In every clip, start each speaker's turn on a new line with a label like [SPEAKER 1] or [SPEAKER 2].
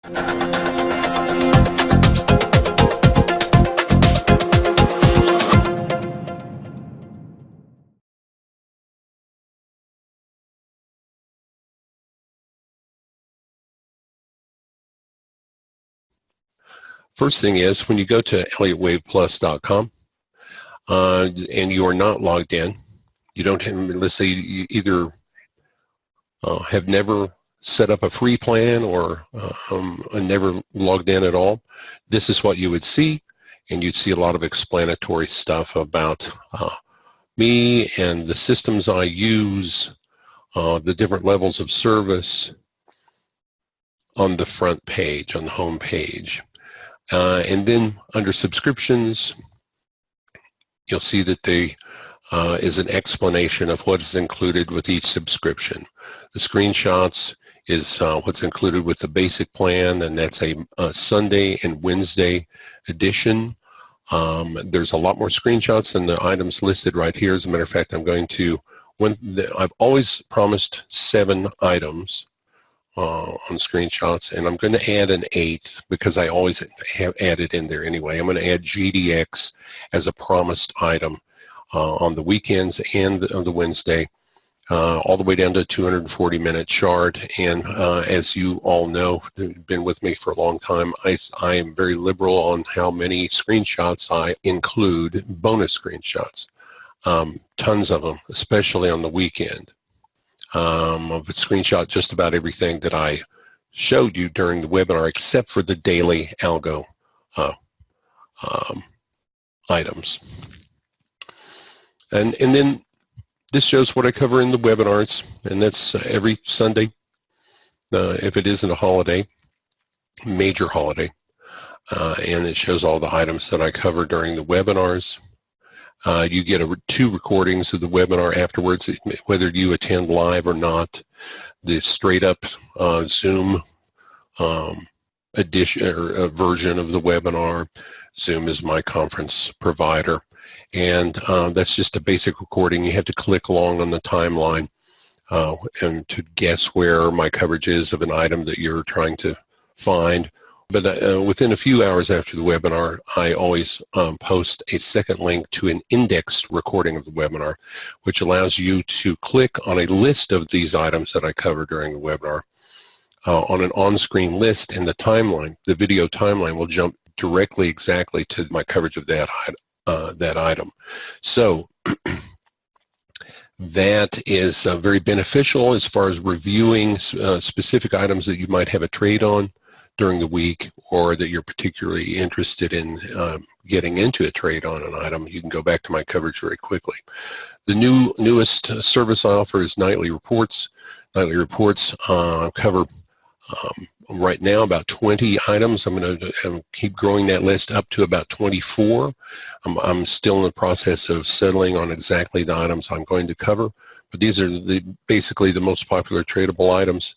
[SPEAKER 1] First thing is, when you go to ElliottWavePlus.com and you are not logged in, you don't have, let's say you either have never set up a free plan or never logged in at all, this is what you would see, and you'd see a lot of explanatory stuff about me and the systems I use, the different levels of service on the front page, on the home page. And then under subscriptions, you'll see that there is an explanation of what is included with each subscription. The screenshots is what's included with the basic plan, and that's a Sunday and Wednesday edition. There's a lot more screenshots than the items listed right here. As a matter of fact, I've always promised 7 items on screenshots, and I'm going to add an 8th because I always have added in there anyway. I'm going to add GDX as a promised item on the weekends and on the Wednesday, all the way down to a 240-minute chart. And as you all know, who've been with me for a long time, I am very liberal on how many screenshots I include, bonus screenshots, tons of them, especially on the weekend. I've screenshot just about everything that I showed you during the webinar, except for the daily algo items. And then this shows what I cover in the webinars, and that's every Sunday, if it isn't a holiday, major holiday, and it shows all the items that I cover during the webinars. You get 2 recordings of the webinar afterwards, whether you attend live or not. The straight up Zoom edition or version of the webinar. Zoom is my conference provider, and that's just a basic recording. You have to click along on the timeline and to guess where my coverage is of an item that you're trying to find. But within a few hours after the webinar, I always post a second link to an indexed recording of the webinar, which allows you to click on a list of these items that I cover during the webinar on an on-screen list, and the timeline, the video timeline, will jump directly exactly to my coverage of that item. So that is very beneficial as far as reviewing specific items that you might have a trade on during the week, or that you're particularly interested in getting into a trade on an item. You can go back to my coverage very quickly. The newest service I offer is nightly reports. Nightly reports cover right now about 20 items. I'm going to keep growing that list up to about 24. I'm still in the process of settling on exactly the items I'm going to cover, but these are basically the most popular tradable items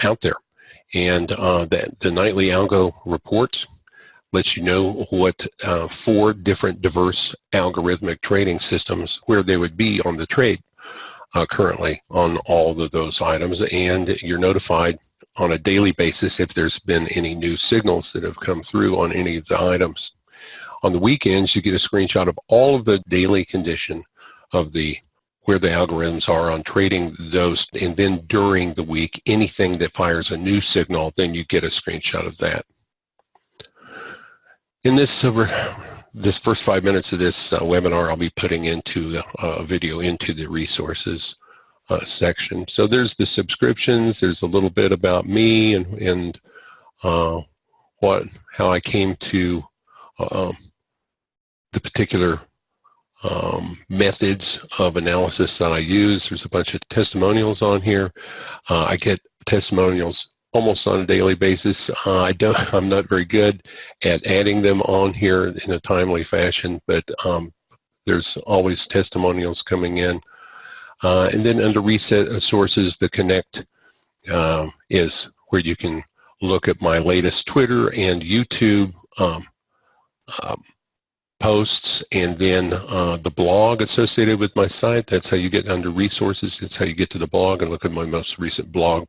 [SPEAKER 1] out there. And the nightly algo report lets you know what 4 different diverse algorithmic trading systems, where they would be on the trade currently on all of those items, and you're notified on a daily basis if there's been any new signals that have come through on any of the items. On the weekends, you get a screenshot of all of the daily condition of where the algorithms are on trading those, and then during the week, anything that fires a new signal, then you get a screenshot of that. In this first 5 minutes of this webinar, I'll be putting into a video into the resources section. So there's the subscriptions, there's a little bit about me and how I came to the particular methods of analysis that I use. There's a bunch of testimonials on here. I get testimonials almost on a daily basis. I'm not very good at adding them on here in a timely fashion, but there's always testimonials coming in. And then under reset sources, the connect is where you can look at my latest Twitter and YouTube posts, and then the blog associated with my site. That's how you get under resources. That's how you get to the blog and look at my most recent blog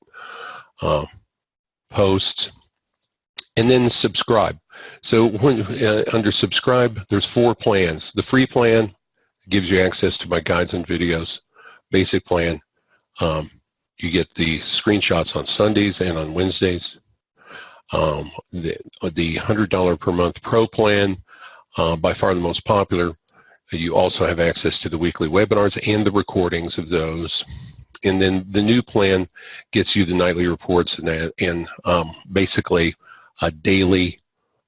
[SPEAKER 1] posts. And then subscribe. So when, under subscribe, there's 4 plans. The free plan gives you access to my guides and videos. Basic plan, you get the screenshots on Sundays and on Wednesdays. The $100 per month Pro plan, by far the most popular. You also have access to the weekly webinars and the recordings of those. And then the new plan gets you the nightly reports and basically a daily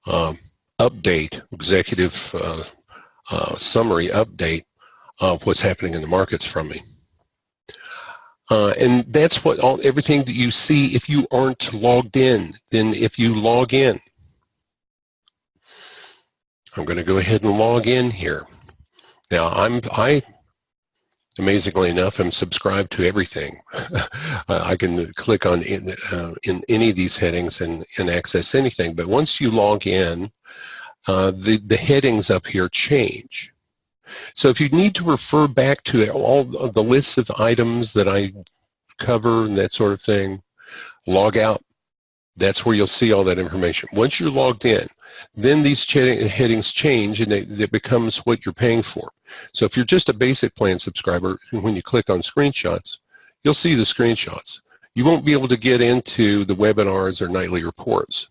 [SPEAKER 1] update, executive summary update of what's happening in the markets from me. And that's what everything that you see if you aren't logged in. Then if you log in, I'm going to go ahead and log in here. Now I amazingly enough am subscribed to everything. I can click on in any of these headings and access anything. But once you log in, the headings up here change. So if you need to refer back to all of the lists of items that I cover and that sort of thing, log out. That's where you'll see all that information. Once you're logged in, then these headings change and it becomes what you're paying for. So if you're just a basic plan subscriber, when you click on screenshots, you'll see the screenshots. You won't be able to get into the webinars or nightly reports.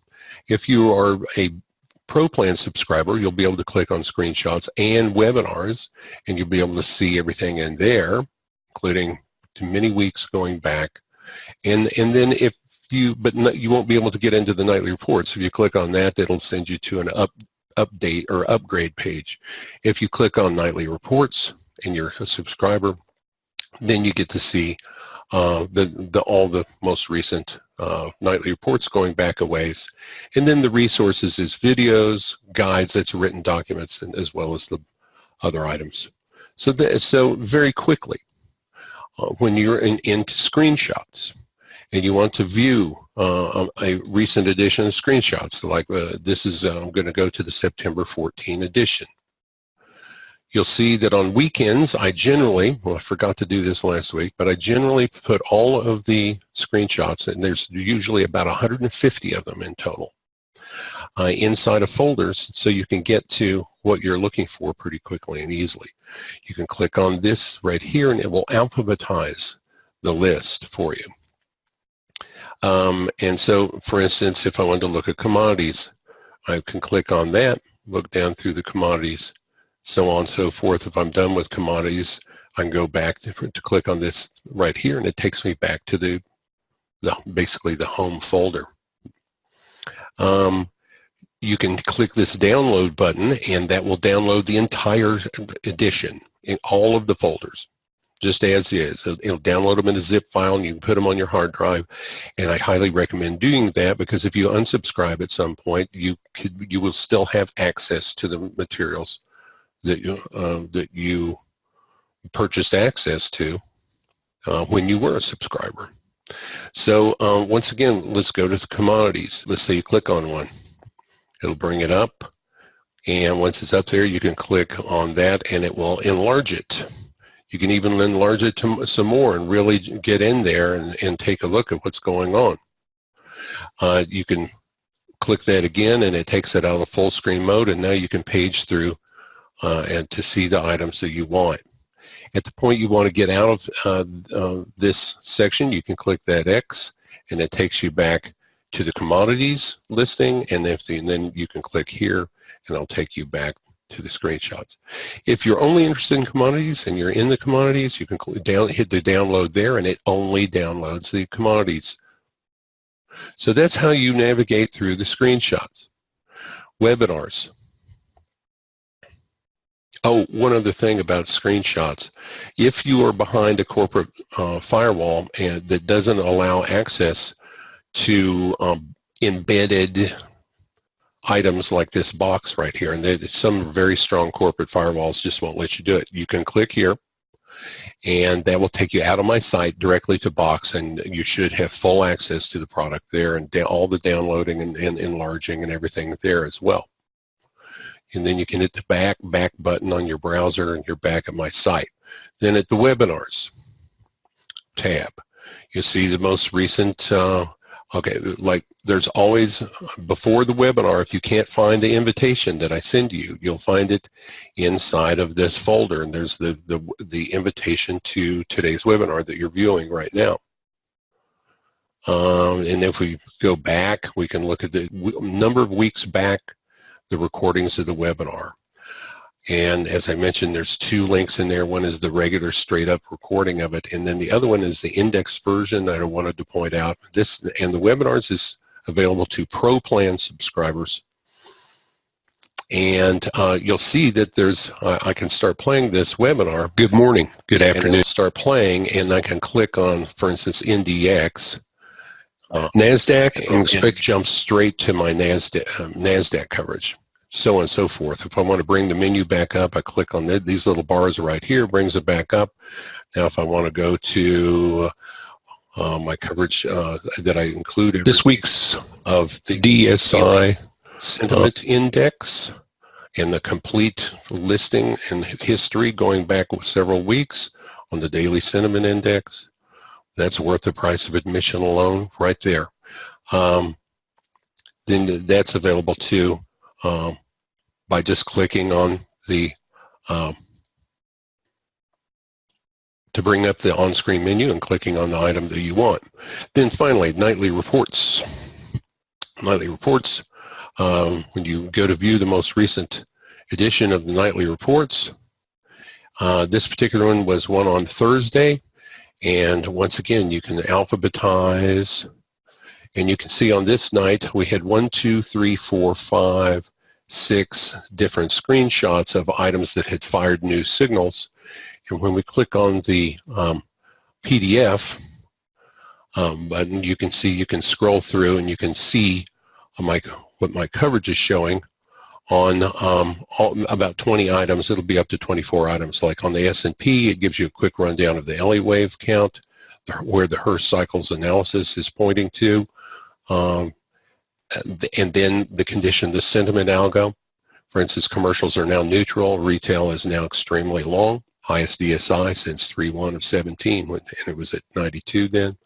[SPEAKER 1] If you are a Pro Plan subscriber, you'll be able to click on screenshots and webinars, and you'll be able to see everything in there, including to many weeks going back. And then if you, but you won't be able to get into the nightly reports. If you click on that, that'll send you to an update or upgrade page. If you click on nightly reports and you're a subscriber, then you get to see all the most recent nightly reports going back a ways. And then the resources is videos, guides, that's written documents, and as well as the other items. So very quickly, when you're into screenshots and you want to view a recent edition of screenshots, like this is, I'm going to go to the September 14 edition. You'll see that on weekends, I generally, well, I forgot to do this last week, but I generally put all of the screenshots, and there's usually about 150 of them in total, inside of folders, so you can get to what you're looking for pretty quickly and easily. You can click on this right here, and it will alphabetize the list for you. And so, for instance, if I wanted to look at commodities, I can click on that, look down through the commodities, so on and so forth. If I'm done with commodities, I can go back to click on this right here, and it takes me back to basically the home folder. You can click this download button, and that will download the entire edition in all of the folders, just as is. It'll download them in a zip file, and you can put them on your hard drive. And I highly recommend doing that, because if you unsubscribe at some point, you will still have access to the materials that you purchased access to when you were a subscriber. So once again, let's go to the commodities. Let's say you click on one. It'll bring it up, and once it's up there, you can click on that and it will enlarge it. You can even enlarge it to some more and really get in there and take a look at what's going on. You can click that again, and it takes it out of full screen mode, and now you can page through and to see the items that you want. At the point you want to get out of this section, you can click that X, and it takes you back to the commodities listing, and then you can click here, and it'll take you back to the screenshots. If you're only interested in commodities and you're in the commodities, you can hit the download there, and it only downloads the commodities. So that's how you navigate through the screenshots. Webinars. Oh, one other thing about screenshots. If you are behind a corporate firewall and that doesn't allow access to embedded items like this box right here, and some very strong corporate firewalls just won't let you do it. You can click here, and that will take you out of my site directly to Box, and you should have full access to the product there, and all the downloading and enlarging and everything there as well. And then you can hit the back button on your browser, and you're back at my site. Then at the webinars tab, you see the most recent Okay, like there's always, before the webinar, if you can't find the invitation that I send you, you'll find it inside of this folder, and there's the invitation to today's webinar that you're viewing right now. And if we go back, we can look at the number of weeks back, the recordings of the webinar. And as I mentioned, there's 2 links in there. One is the regular straight up recording of it, and then the other one is the indexed version that I wanted to point out. This, and the webinars is available to Pro Plan subscribers. And you'll see that there's, I can start playing this webinar. Good morning, good afternoon. And it'll start playing, and I can click on, for instance, NDX. NASDAQ, and it jumps straight to my NASDAQ coverage. So on and so forth. If I want to bring the menu back up, I click on these little bars right here, brings it back up. Now if I want to go to my coverage that I included this week's of the DSI Sentiment Index and the complete listing and history going back several weeks on the Daily Sentiment Index, that's worth the price of admission alone right there. Then that's available too. By just clicking on the, to bring up the on-screen menu and clicking on the item that you want. Then finally, nightly reports. Nightly reports, when you go to view the most recent edition of the nightly reports, this particular one was one on Thursday, and once again, you can alphabetize, and you can see on this night, we had 1, 2, 3, 4, 5, 6 different screenshots of items that had fired new signals. And when we click on the PDF button, you can see, you can scroll through and you can see what my coverage is showing on about 20 items. It'll be up to 24 items. Like on the S&P, it gives you a quick rundown of the Elliott wave count, where the Hurst cycles analysis is pointing to. And then the condition, the sentiment algo. For instance, commercials are now neutral, retail is now extremely long, highest DSI since 3/1 of 17, and it was at 92 then.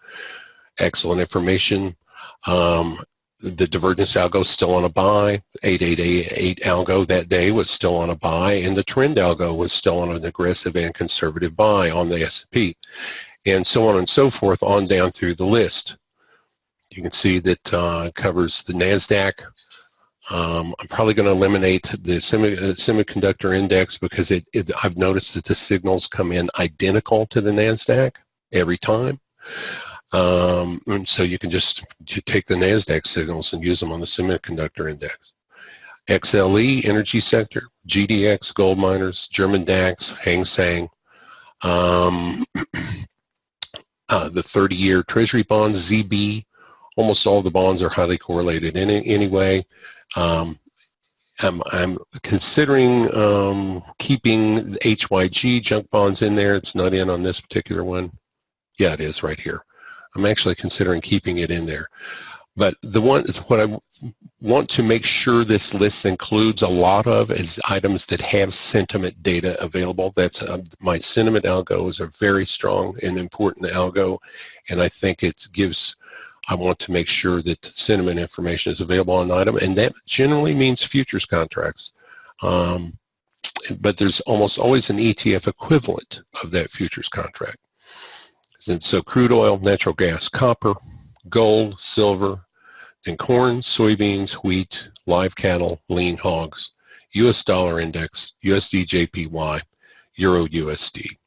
[SPEAKER 1] Excellent information. The divergence algo is still on a buy. 8888 algo that day was still on a buy, and the trend algo was still on an aggressive and conservative buy on the S&P, and so on and so forth on down through the list. You can see that covers the NASDAQ. I'm probably going to eliminate the semiconductor index because I've noticed that the signals come in identical to the NASDAQ every time. And so you can just take the NASDAQ signals and use them on the semiconductor index. XLE, energy sector, GDX, gold miners, German DAX, Hang Seng. The 30-year Treasury bonds, ZB. Almost all the bonds are highly correlated anyway. I'm considering keeping the HYG junk bonds in there. It's not in on this particular one. Yeah, it is right here. I'm actually considering keeping it in there. But what I want to make sure this list includes a lot of is items that have sentiment data available. That's my sentiment algo is a very strong and important algo, and I think it gives. I want to make sure that sentiment information is available on an item, and that generally means futures contracts. But there's almost always an ETF equivalent of that futures contract. And so crude oil, natural gas, copper, gold, silver, then corn, soybeans, wheat, live cattle, lean hogs, US dollar index, USD JPY, Euro USD.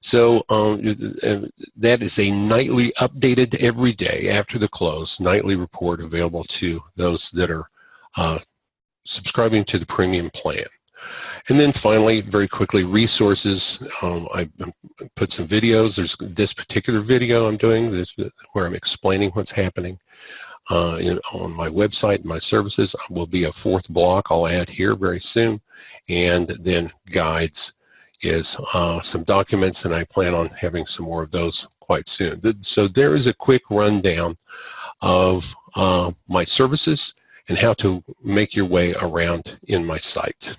[SPEAKER 1] So that is a nightly updated every day after the close, nightly report available to those that are subscribing to the premium plan. And then finally, very quickly, resources. I put some videos. There's this particular video I'm doing this, where I'm explaining what's happening on my website. My services will be a 4th block I'll add here very soon. And then guides is some documents, and I plan on having some more of those quite soon. So there is a quick rundown of my services and how to make your way around in my site.